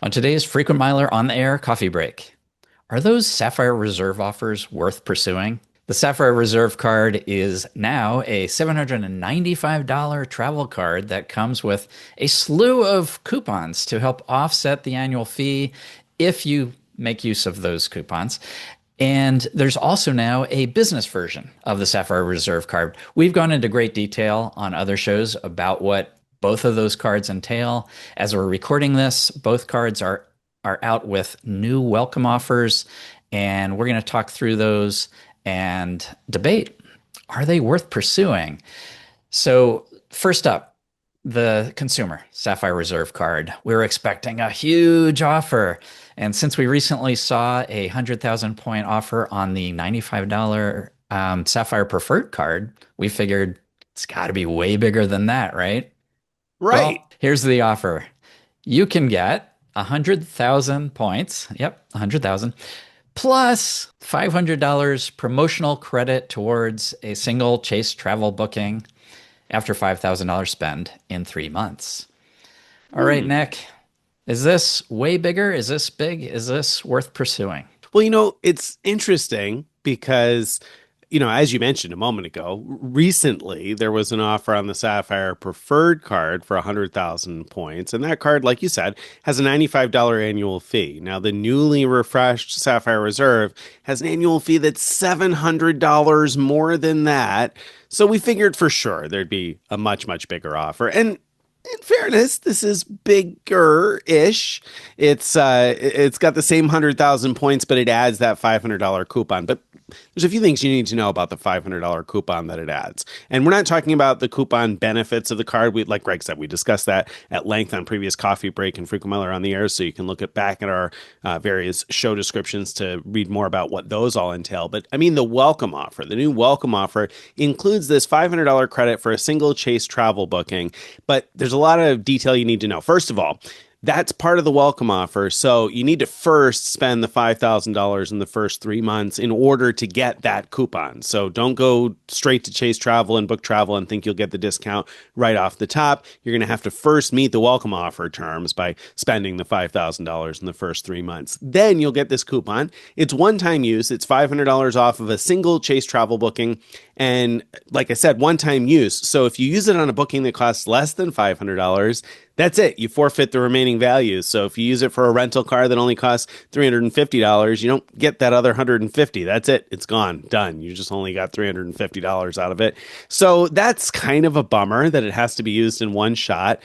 On today's Frequent Miler on the Air coffee break, are those Sapphire Reserve offers worth pursuing? The Sapphire Reserve card is now a $795 travel card that comes with a slew of coupons to help offset the annual fee if you make use of those coupons. And there's also now a business version of the Sapphire Reserve card. We've gone into great detail on other shows about what both of those cards entail. As we're recording this, both cards are out with new welcome offers, and we're going to talk through those and debate, are they worth pursuing? So, first up, the consumer Sapphire Reserve card. We were expecting a huge offer. And since we recently saw a 100,000 point offer on the $95 Sapphire Preferred card, we figured it's got to be way bigger than that, right? Right. Well, here's the offer. You can get 100,000 points. Yep, 100,000 plus $500 promotional credit towards a single Chase travel booking after $5,000 spend in 3 months. All right, Hmm. Nick, is this way bigger? Is this big? Is this worth pursuing? Well, it's interesting because, as you mentioned a moment ago, recently there was an offer on the Sapphire Preferred card for 100,000 points. And that card, like you said, has a $95 annual fee. Now, the newly refreshed Sapphire Reserve has an annual fee that's $700 more than that. So we figured for sure there'd be a much, much bigger offer. And in fairness, this is bigger-ish. It's got the same 100,000 points, but it adds that $500 coupon. But there's a few things you need to know about the $500 coupon that it adds. And we're not talking about the coupon benefits of the card. Like Greg said, we discussed that at length on previous Coffee Break and Frequent Miller on the Air, so you can look back at our various show descriptions to read more about what those all entail. But I mean, the welcome offer, the new welcome offer includes this $500 credit for a single Chase travel booking. But there's a lot of detail you need to know. First of all, that's part of the welcome offer. So you need to first spend the $5,000 in the first 3 months in order to get that coupon. So don't go straight to Chase Travel and book travel and think you'll get the discount right off the top. You're going to have to first meet the welcome offer terms by spending the $5,000 in the first 3 months. Then you'll get this coupon. It's one-time use. It's $500 off of a single Chase Travel booking. And like I said, one-time use. So if you use it on a booking that costs less than $500, that's it. You forfeit the remaining value. So if you use it for a rental car that only costs $350, you don't get that other 150. That's it. It's gone. Done. You just only got $350 out of it. So that's kind of a bummer that it has to be used in one shot.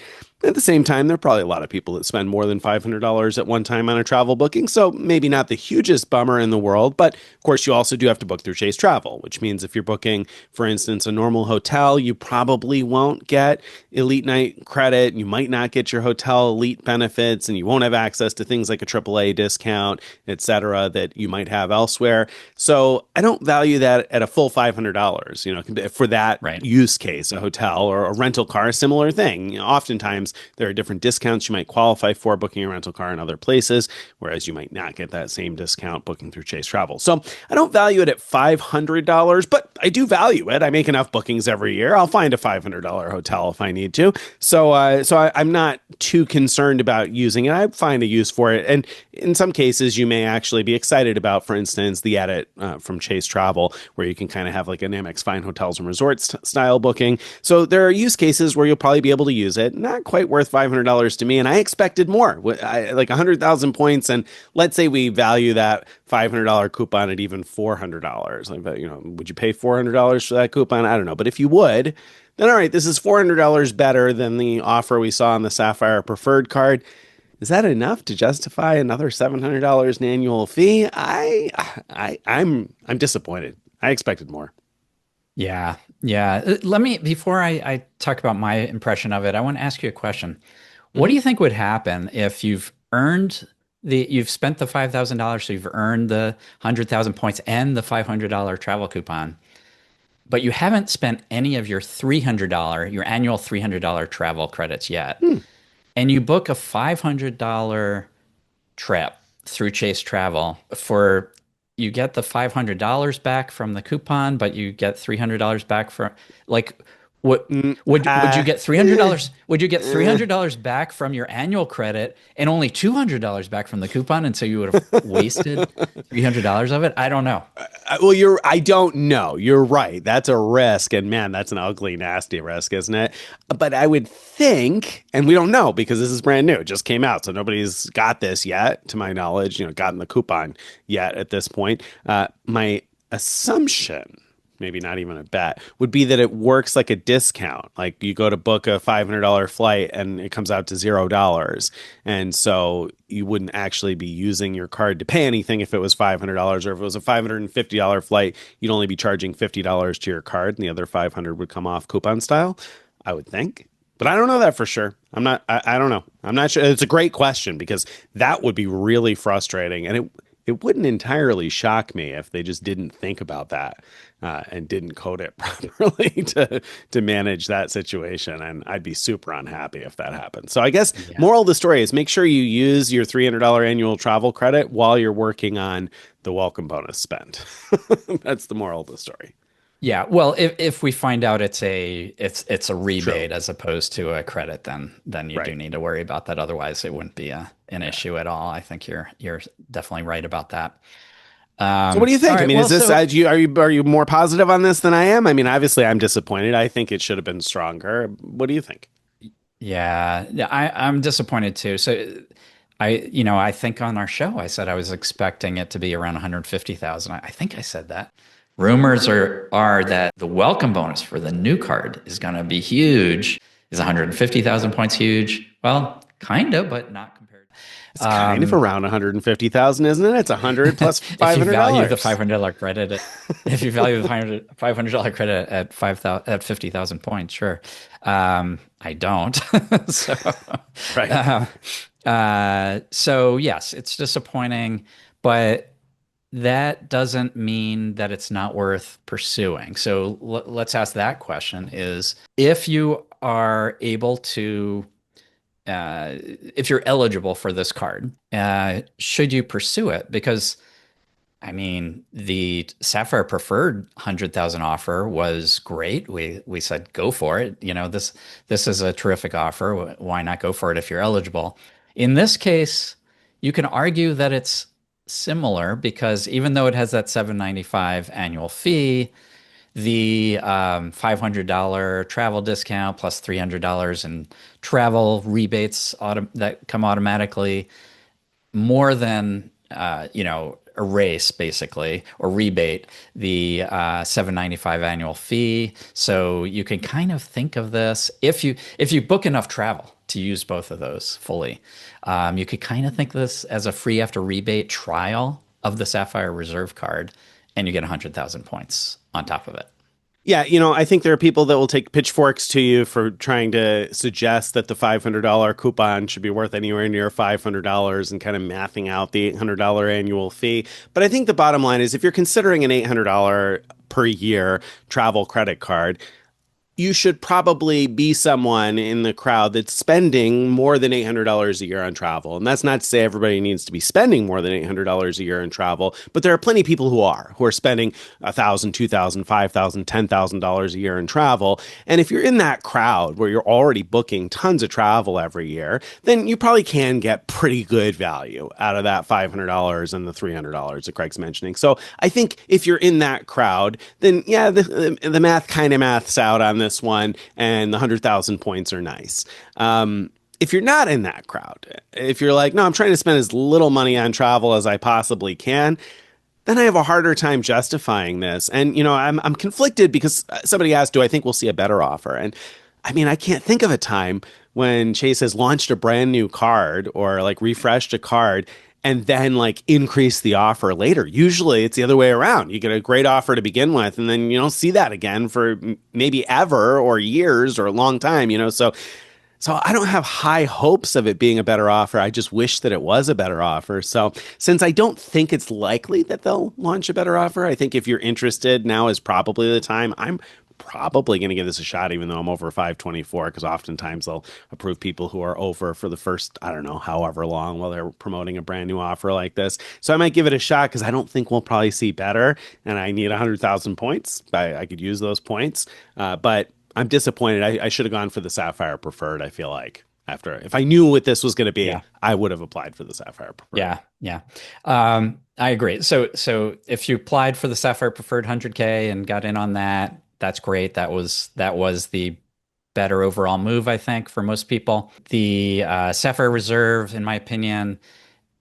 At the same time, there are probably a lot of people that spend more than $500 at one time on a travel booking, so maybe not the hugest bummer in the world, but of course, you also do have to book through Chase Travel, which means if you're booking, for instance, a normal hotel, you probably won't get Elite Night credit, you might not get your hotel Elite benefits, and you won't have access to things like a AAA discount, etc., that you might have elsewhere. So I don't value that at a full $500, for that Right. use case, a hotel or a rental car, a similar thing. Oftentimes, there are different discounts you might qualify for booking a rental car in other places, whereas you might not get that same discount booking through Chase Travel. So I don't value it at $500, but I do value it. I make enough bookings every year. I'll find a $500 hotel if I need to. I'm not too concerned about using it. I find a use for it. And in some cases, you may actually be excited about, for instance, the edit from Chase Travel, where you can kind of have like an Amex Fine Hotels and Resorts style booking. So there are use cases where you'll probably be able to use it. Not quite worth $500 to me, and I expected more. Like 100,000 points, and let's say we value that $500 coupon at even $400. Like, would you pay $400 for that coupon? I don't know, but if you would, then all right, this is $400 better than the offer we saw on the Sapphire Preferred card. Is that enough to justify another $700 in annual fee? I'm disappointed. I expected more. Yeah. Yeah. Let me, before I talk about my impression of it, I want to ask you a question. What do Mhm. you think would happen if you've spent the $5,000, so you've earned the 100,000 points and the $500 travel coupon, but you haven't spent any of your annual $300 travel credits yet, Hmm. and you book a $500 trip through Chase Travel for you get the $500 back from the coupon, but you get $300 back from like What Mm, would you get eh, $300? Would you get eh. $300 back from your annual credit and only $200 back from the coupon, and so you would have wasted $300 of it? I don't know. Well, I don't know. You're right. That's a risk. And man, that's an ugly, nasty risk, isn't it? But I would think, and we don't know because this is brand new. It just came out. So nobody's got this yet, to my knowledge, gotten the coupon yet at this point. My assumption, maybe not even a bet, would be that it works like a discount. Like you go to book a $500 flight and it comes out to $0. And so you wouldn't actually be using your card to pay anything if it was $500, or if it was a $550 flight, you'd only be charging $50 to your card and the other 500 would come off coupon style, I would think. But I don't know that for sure. I don't know. I'm not sure. It's a great question because that would be really frustrating. And it wouldn't entirely shock me if they just didn't think about that and didn't code it properly to manage that situation. And I'd be super unhappy if that happened. So I guess Yeah. moral of the story is make sure you use your $300 annual travel credit while you're working on the welcome bonus spend. That's the moral of the story. Yeah, well, if we find out it's a True. rebate as opposed to a credit, then you do Right. need to worry about that. Otherwise, it wouldn't be an Yeah. issue at all. I think you're definitely right about that. So what do you All think? I right, mean, well, is this so are you more positive on this than I am? I mean, obviously I'm disappointed. I think it should have been stronger. What do you think? yeah, I'm disappointed too. So I think on our show I said I was expecting it to be around 150,000. I think I said that. Rumors are that the welcome bonus for the new card is going to be huge. Is 150,000 points huge? Well, kind of, but not compared. It's kind of Um, around 150,000, isn't it? It's 100 plus if you value the $500. $500 credit, if you value the $500 credit at 5,000 at 50,000 points, sure. I don't. So, Right. uh, so yes, it's disappointing, but that doesn't mean that it's not worth pursuing. So let's ask that question: is if you are able to if you're eligible for this card, should you pursue it? Because I mean, the Sapphire Preferred 100,000 offer was great. We said go for it. This is a terrific offer. Why not go for it if you're eligible? In this case, you can argue that it's similar because even though it has that 795 annual fee, the $500 travel discount plus $300 in travel rebates that come automatically more than erase basically or rebate the 795 annual fee. So you can kind of think of this if you book enough travel to use both of those fully. You could kind of think of this as a free after rebate trial of the Sapphire Reserve card, and you get 100,000 points on top of it. Yeah, I think there are people that will take pitchforks to you for trying to suggest that the $500 coupon should be worth anywhere near $500 and kind of mathing out the $800 annual fee. But I think the bottom line is if you're considering an $800 per year travel credit card, you should probably be someone in the crowd that's spending more than $800 a year on travel. And that's not to say everybody needs to be spending more than $800 a year in travel, but there are plenty of people who are spending $1,000, $2,000, $5,000, $10,000 a year in travel. And if you're in that crowd where you're already booking tons of travel every year, then you probably can get pretty good value out of that $500 and the $300 that Craig's mentioning. So I think if you're in that crowd, then yeah, the math kind of maths out on this one, and the 100,000 points are nice. If you're not in that crowd, if you're like, no, I'm trying to spend as little money on travel as I possibly can, then I have a harder time justifying this. And I'm conflicted because somebody asked, do I think we'll see a better offer? And I mean, I can't think of a time when Chase has launched a brand new card or like refreshed a card and then like increase the offer later. Usually it's the other way around. You get a great offer to begin with, and then you don't see that again for maybe ever or years or a long time. So I don't have high hopes of it being a better offer. I just wish that it was a better offer. So since I don't think it's likely that they'll launch a better offer, I think if you're interested, now is probably the time. I'm probably going to give this a shot, even though I'm over 524, because oftentimes they'll approve people who are over for the first, I don't know, however long while they're promoting a brand new offer like this. So I might give it a shot because I don't think we'll probably see better. And I need 100,000 points. I could use those points. But I'm disappointed. I should have gone for the Sapphire Preferred, I feel like. After, if I knew what this was going to be, Yeah. I would have applied for the Sapphire Preferred. Yeah, yeah. I agree. So if you applied for the Sapphire Preferred 100K and got in on that, that's great. That was the better overall move, I think, for most people. The Sapphire Reserve, in my opinion,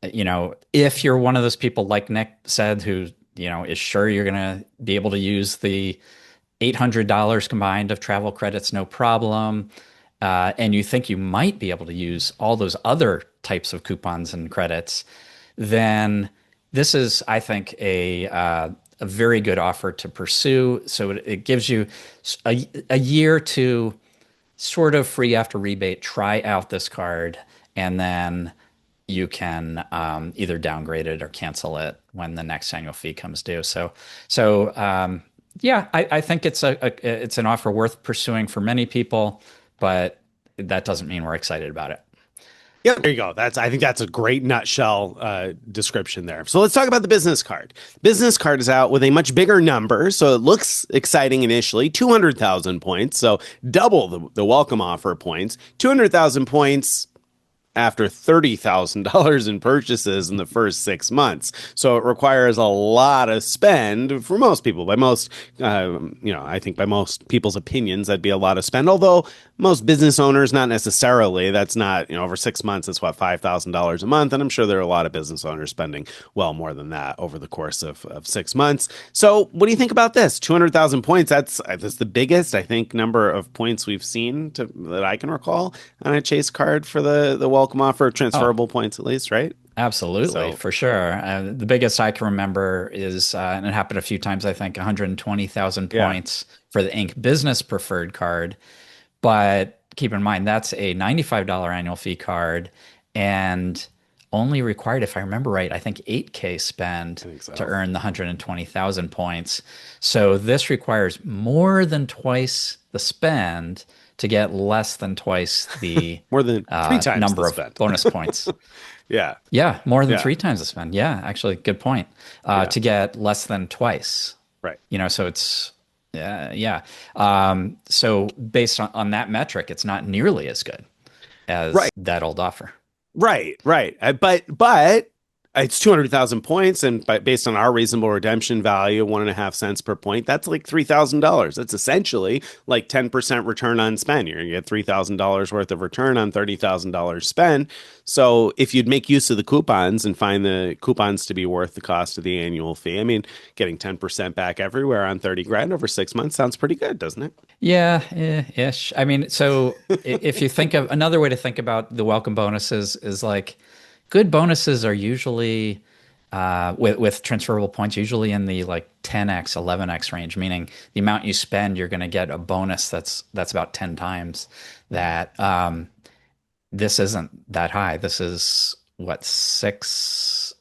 if you're one of those people like Nick said, who, is sure you're gonna be able to use the $800 combined of travel credits, no problem. And you think you might be able to use all those other types of coupons and credits, then this is, I think, a very good offer to pursue. So it gives you a year to sort of free after rebate, try out this card, and then you can either downgrade it or cancel it when the next annual fee comes due. So yeah, I think it's an offer worth pursuing for many people, but that doesn't mean we're excited about it. Yeah, there you go. I think that's a great nutshell description there. So let's talk about the business card. Business card is out with a much bigger number, so it looks exciting initially. 200,000 points, so double the welcome offer points. 200,000 points after $30,000 in purchases in the first 6 months. So it requires a lot of spend for most people. By most, I think by most people's opinions, that'd be a lot of spend. Although most business owners, not necessarily. That's not, over 6 months, it's what, $5,000 a month. And I'm sure there are a lot of business owners spending well more than that over the course of 6 months. So what do you think about this? 200,000 points. That's the biggest, I think, number of points we've seen that I can recall on a Chase card for the welcome offer, Oh, transferable points at least, right? absolutely, So for sure. The biggest I can remember is, and it happened a few times, I think, 120,000 yeah, points for the Inc. Business Preferred card. But keep in mind, that's a $95 annual fee card and only required, if I remember right, I think 8K I spend think to so. earn the 120,000 points. So this requires more than twice the spend to get less than twice the More than three times the number of spend. bonus points. Yeah, Yeah, more than yeah, three times the spend. Yeah, actually, good point. yeah, To get less than twice. right. So it's yeah. So based on that metric, it's not nearly as good as Right. that old offer. Right, right. But it's 200,000 points, and based on our reasonable redemption value, 1.5 cents per point, that's like $3,000. That's essentially like 10% return on spend. You're gonna get $3,000 worth of return on $30,000 spent. So if you'd make use of the coupons and find the coupons to be worth the cost of the annual fee, I mean, getting 10% back everywhere on 30 grand over 6 months sounds pretty good, doesn't it? Yeah, ish. I mean, so if you think of another way to think about the welcome bonuses is like good bonuses are usually with transferable points usually in the like 10x, 11x range, meaning the amount you spend, you're going to get a bonus that's about 10 times that. This isn't that high. This is what six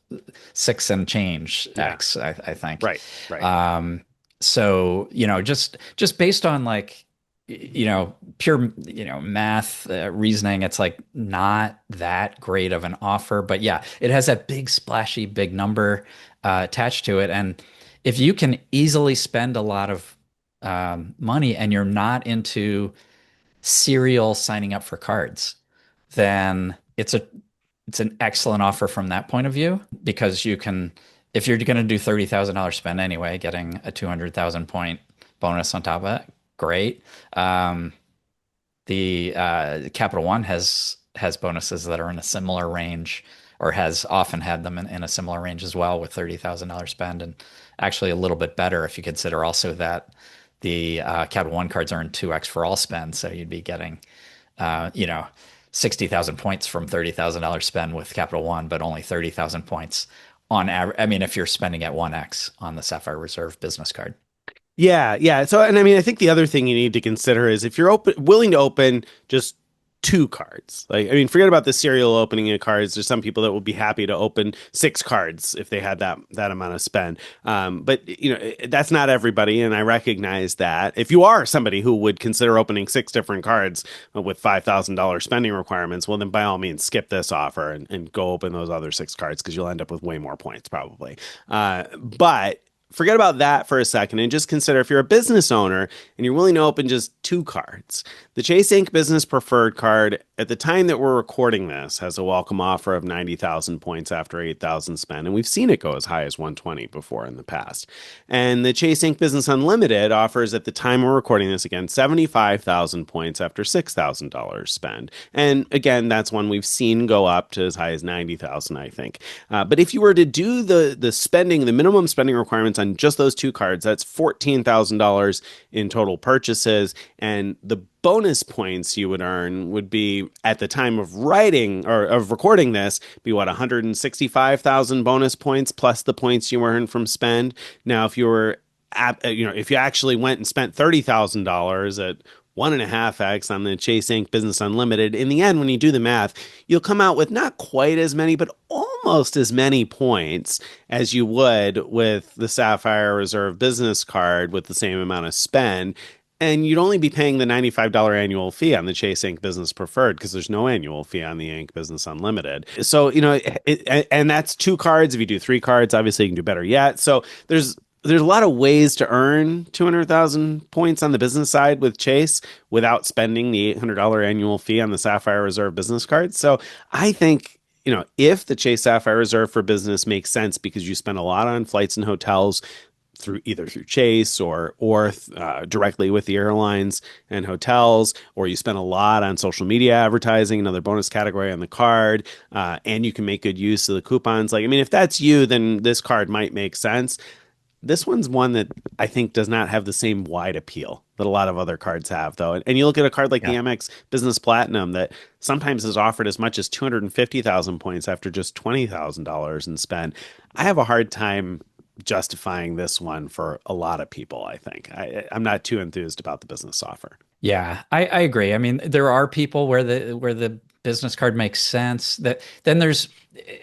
and change Yeah. X, I think. Right, right. So, just based on like, pure, math, reasoning, it's like not that great of an offer. But yeah, it has that big splashy, big number attached to it. And if you can easily spend a lot of money and you're not into serial signing up for cards, then it's an excellent offer from that point of view because you can, if you're going to do $30,000 spend anyway, getting a 200,000 point bonus on top of it, great. The Capital One has bonuses that are in a similar range, or has often had them in a similar range as well with $30,000 spend, and actually a little bit better if you consider also that the Capital One cards earn 2x for all spend, so you'd be getting uh, you know 60,000 points from $30,000 spend with Capital One, but only 30,000 points on average. I mean, if you're spending at 1x on the Sapphire Reserve business card. Yeah, yeah. So, and I mean, I think the other thing you need to consider is if you're willing to open just two cards. Like, I mean, forget about the serial opening of cards. There's some people that will be happy to open six cards if they had that amount of spend. But that's not everybody, and I recognize that. If you are somebody who would consider opening six different cards with $5,000 spending requirements, well, then by all means skip this offer and go open those other six cards because you'll end up with way more points probably. But forget about that for a second and just consider if you're a business owner and you're willing to open just two cards. The Chase Inc. Business Preferred card, at the time that we're recording this, has a welcome offer of 90,000 points after 8,000 spent. And we've seen it go as high as 120 before in the past. And the Chase Inc. Business Unlimited offers, at the time we're recording this again, 75,000 points after $6,000 spent. And again, that's one we've seen go up to as high as 90,000, I think. But if you were to do the spending, the minimum spending requirements on just those two cards, that's $14,000 in total purchases. And the bonus points you would earn would be, at the time of writing or of recording this, be what, 165,000 bonus points plus the points you earn from spend. Now, if you were if you actually went and spent $30,000 at 1.5x on the Chase Inc. Business Unlimited, in the end, when you do the math, you'll come out with not quite as many, but almost as many points as you would with the Sapphire Reserve business card with the same amount of spend. And you'd only be paying the $95 annual fee on the Chase Inc. Business Preferred, because there's no annual fee on the Inc. Business Unlimited. So, and that's two cards. If you do three cards, obviously you can do better yet. So there's a lot of ways to earn 200,000 points on the business side with Chase without spending the $800 annual fee on the Sapphire Reserve business card. So I think, if the Chase Sapphire Reserve for business makes sense because you spend a lot on flights and hotels either through Chase or directly with the airlines and hotels, or you spend a lot on social media advertising, another bonus category on the card, and you can make good use of the coupons. If that's you, then this card might make sense. This one's one that I think does not have the same wide appeal that a lot of other cards have, though. And you look at a card like the Amex Business Platinum that sometimes is offered as much as 250,000 points after just $20,000 in spend. I have a hard time justifying this one for a lot of people, I think. I'm not too enthused about the business offer. Yeah, I agree. I mean, there are people where the business card makes sense. That then there's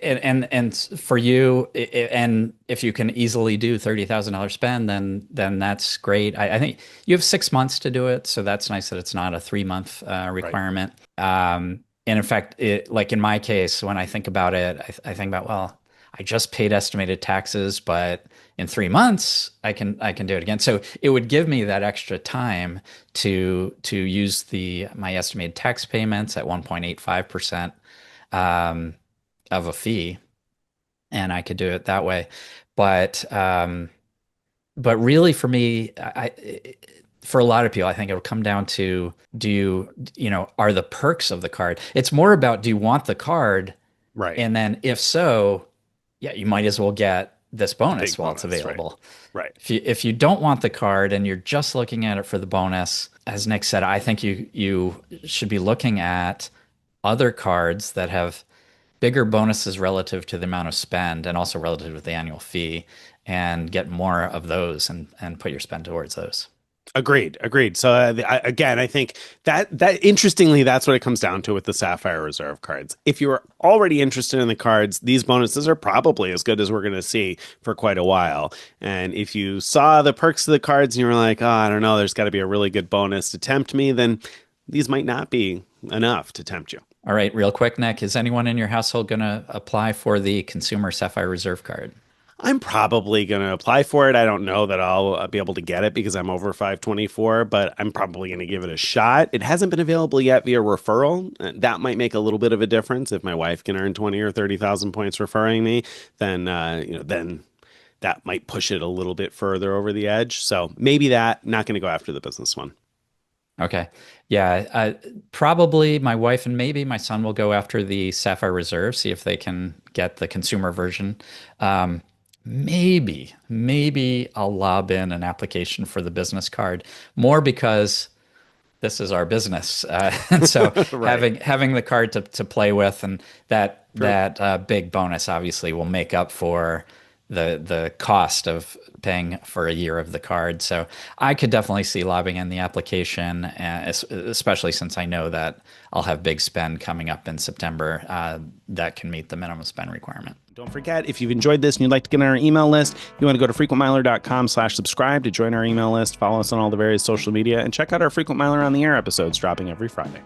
and for you, and if you can easily do $30,000 spend, then that's great. I think you have 6 months to do it, so that's nice that it's not a 3-month requirement. And in fact, like in my case, when I think about it, I think about, well, I just paid estimated taxes, but in 3 months I can do it again. So it would give me that extra time to use my estimated tax payments at 1.85% of a fee, and I could do it that way. But really, for me, for a lot of people, I think it would come down to, are the perks of the card? It's more about, do you want the card? Right. And then if so, yeah, you might as well get this bonus while it's bonus, available. Right. If you don't want the card and you're just looking at it for the bonus, as Nick said, I think you should be looking at other cards that have bigger bonuses relative to the amount of spend and also relative to the annual fee, and get more of those and put your spend towards those. Agreed. So again, I think that interestingly, that's what it comes down to with the Sapphire Reserve cards. If you are already interested in the cards, these bonuses are probably as good as we're going to see for quite a while. And if you saw the perks of the cards and you were like, oh, I don't know, there's got to be a really good bonus to tempt me, then these might not be enough to tempt you. All right, real quick, Nick, is anyone in your household going to apply for the Consumer Sapphire Reserve card? I'm probably going to apply for it. I don't know that I'll be able to get it because I'm over 524, but I'm probably going to give it a shot. It hasn't been available yet via referral. That might make a little bit of a difference. If my wife can earn 20 or 30,000 points referring me, then then that might push it a little bit further over the edge. So maybe that. Not going to go after the business one. Okay. Yeah, probably my wife and maybe my son will go after the Sapphire Reserve, see if they can get the consumer version. Maybe I'll lob in an application for the business card, more because this is our business. And so Right. having the card to play with, and that big bonus obviously will make up for the cost of paying for a year of the card. So I could definitely see lobbing in the application, especially since I know that I'll have big spend coming up in September that can meet the minimum spend requirement. Don't forget, if you've enjoyed this and you'd like to get on our email list, you want to go to frequentmiler.com/subscribe to join our email list, follow us on all the various social media, and check out our Frequent Miler on the Air episodes dropping every Friday.